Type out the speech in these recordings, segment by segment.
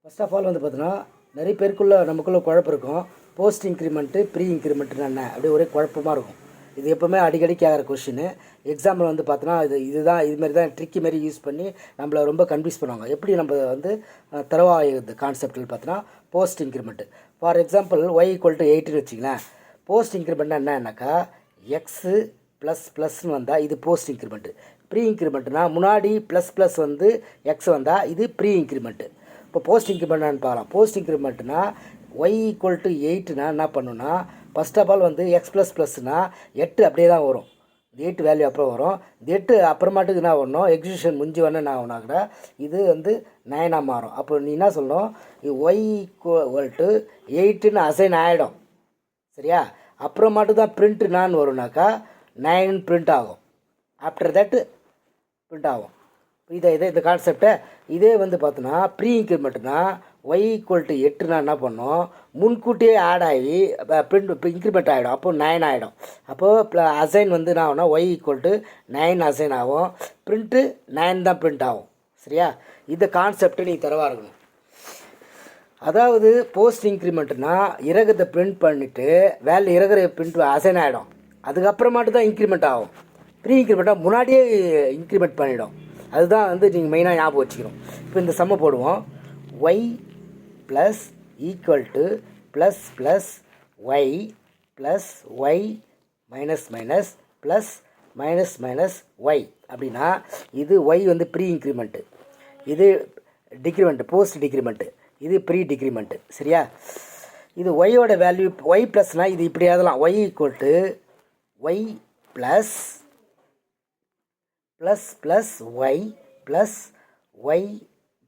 First of all வந்து பார்த்தீங்கன்னா நிறைய பேருக்குள்ள நமக்குள்ள குழப்பம் இருக்கும். போஸ்ட் இன்க்ரிமெண்ட்டு ப்ரீ இன்க்ரிமெண்ட்டுன்னு என்ன அப்படியே ஒரே குழப்பமாக இருக்கும். இது எப்போவுமே அடிக்கடி கேட்குற கொஷின். எக்ஸாம்பிள் வந்து பார்த்தோன்னா இதுமாரி தான் ட்ரிக்கி மாரி யூஸ் பண்ணி நம்மளை ரொம்ப கன்ஃபியூஸ் பண்ணுவாங்க. எப்படி நம்ம வந்து தரவாயுது கான்செப்டில் பார்த்தோன்னா post increment. For example y equal to 8ன்னு வச்சிங்களேன். போஸ்ட் இன்க்ரிமெண்ட்னா என்னன்னாக்கா எக்ஸு ப்ளஸ் ப்ளஸ்ன்னு வந்தால் இது போஸ்ட் இன்க்ரிமெண்ட்டு. ப்ரீ இன்க்ரிமெண்ட்டுனா முன்னாடி ப்ளஸ் ப்ளஸ் வந்து எக்ஸ் வந்தால் இது ப்ரீ இன்க்ரிமெண்ட்டு. இப்போ போஸ்ட் இன்க்ரிமெண்ட்னு பார்க்கலாம். போஸ்ட் இன்க்ரிமெண்ட்னா ஒய் ஈக்குவல் டு 8னா என்ன பண்ணுன்னா ஃபஸ்ட் ஆஃப் ஆல் வந்து எக்ஸ் ப்ளஸ் ப்ளஸ்னால் 8 அப்படியே தான் வரும். இந்த 8 வேல்யூ அப்புறம் வரும். இந்த 8 அப்புறமாட்டுக்கு என்ன வரணும், எக்ஸிக்யூஷன் முடிஞ்சு வரணும் என்ன ஆகுனா கூட இது வந்து 9ஆக மாறும். அப்போ நீ என்ன சொல்லணும், ஒய் ஈக்குவல் டு 8ன்னு அசைன் ஆகிடும். சரியா? அப்புறமாட்டு தான் பிரிண்ட் நான் வரும்னாக்கா 9 பிரிண்ட் ஆகும். ஆஃப்டர் தட் பிரிண்ட் ஆகும். இந்த கான்செப்டை இதே வந்து பார்த்தோன்னா ப்ரீ இன்க்ரிமெண்ட்னா ஒய் ஈக்குவல் டு 8னா என்ன பண்ணோம், முன்கூட்டியே ஆட் ஆகி பிரிண்ட் இப்போ இன்க்ரிமெண்ட் ஆகிடும். அப்போது 9 ஆகிடும். அப்போது அசைன் வந்து என்ன ஆகும்னா ஒய் ஈக்குவல் டு 9 அசைன் ஆகும். பிரிண்ட்டு 9 தான் பிரிண்ட் ஆகும். சரியா? இந்த கான்செப்டை நீ தரவாக இருக்கணும். அதாவது போஸ்ட் இன்க்ரிமெண்ட்னா இறகத்தை பிரிண்ட் பண்ணிவிட்டு வேல்யூ இறகுற பிரிண்ட் அசைன் ஆகிடும். அதுக்கப்புறமாட்டு தான் இன்க்ரிமெண்ட் ஆகும். ப்ரீ இன்க்ரிமெண்ட்டாக முன்னாடியே இன்க்ரிமெண்ட் பண்ணிவிடும். அதுதான் வந்து நீங்கள் மெயினாக ஞாபகம் வச்சுக்கணும். இப்போ இந்த சம்மை போடுவோம். Y plus equal to plus plus y plus y minus minus plus minus minus y அப்படின்னா இது ஒய் வந்து ப்ரீ இன்க்ரிமெண்ட்டு, இது டிக்ரிமெண்ட்டு போஸ்ட் டிக்ரிமெண்ட்டு, இது ப்ரீ டிக்ரிமெண்ட்டு. சரியா? இது ஒய்யோட வேல்யூ ஒய் ப்ளஸ்னால் இது இப்படி எழுதலாம். Y equal to y plus plus plus y plus y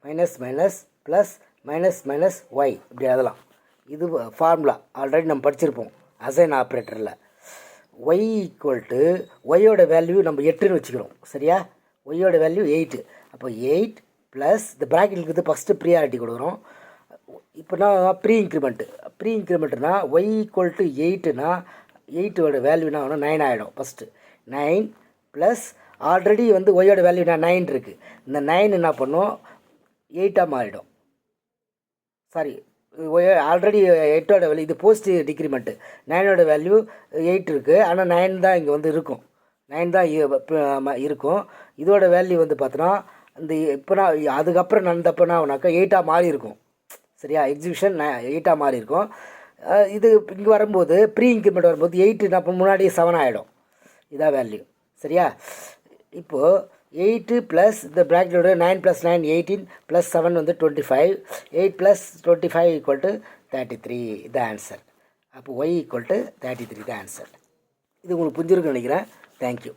minus minus plus minus minus y இப்படி எழுதலாம். இது ஃபார்முலா ஆல்ரெடி நம்ம படிச்சிருப்போம் அசைன் ஆப்ரேட்டரில். ஒய் ஈக்குவல் டு ஒய்யோட வேல்யூ நம்ம 8ன்னு வச்சுக்கிறோம். சரியா? ஒய்யோட வேல்யூ 8. அப்போ 8 ப்ளஸ் இந்த ப்ராக்கெட் இருக்குது ஃபஸ்ட்டு ப்ரியாரிட்டி கொடுக்குறோம். இப்போனா ப்ரீ இன்க்ரிமெண்ட்டு. ப்ரீ இன்க்ரிமெண்ட்டுனா ஒய் ஈக்குவல் டு 8னா 8ஓட வேல்யூனா 9 ஆகிடும். ஃபஸ்ட்டு 9 ப்ளஸ் ஆல்ரெடி வந்து ஒய்யோட வேல்யூ 9 இருக்குது. இந்த 9 என்ன பண்ணும் 8ஆக மாறிடும். சாரி, ஒய் ஆல்ரெடி 8ஓட வேல்யூ இது போஸ்ட் டிக்ரிமெண்ட்டு. 9ஓட வேல்யூ 8 இருக்குது. ஆனால் 9 தான் இங்கே வந்து இருக்கும். 9 தான் இருக்கும். இதோட வேல்யூ வந்து பார்த்தோன்னா இந்த இப்போனா அதுக்கப்புறம் நடந்தப்போனா ஆகுனாக்கா 8ஆக மாறி இருக்கும். சரியா? எக்ஸிக்யூஷன் 8ஆக மாறி இருக்கும். இது இங்கே வரும்போது ப்ரீ இன்க்ரிமெண்ட் வரும்போது 8 அப்போ முன்னாடியே 7 ஆகிடும். இதான் வேல்யூ. சரியா? இப்போது 8 ப்ளஸ் இந்த ப்ராக்கெட்டோட 9 ப்ளஸ் 9 18 ப்ளஸ் 7 வந்து 25. 8 ப்ளஸ் 25 ஈக்குவல் டு 33 இது ஆன்சர். அப்போ ஒய் ஈக்குவல் டு 33 தான் ஆன்சர். இது உங்களுக்கு புரிஞ்சிருக்குன்னு நினைக்கிறேன். தேங்க்யூ.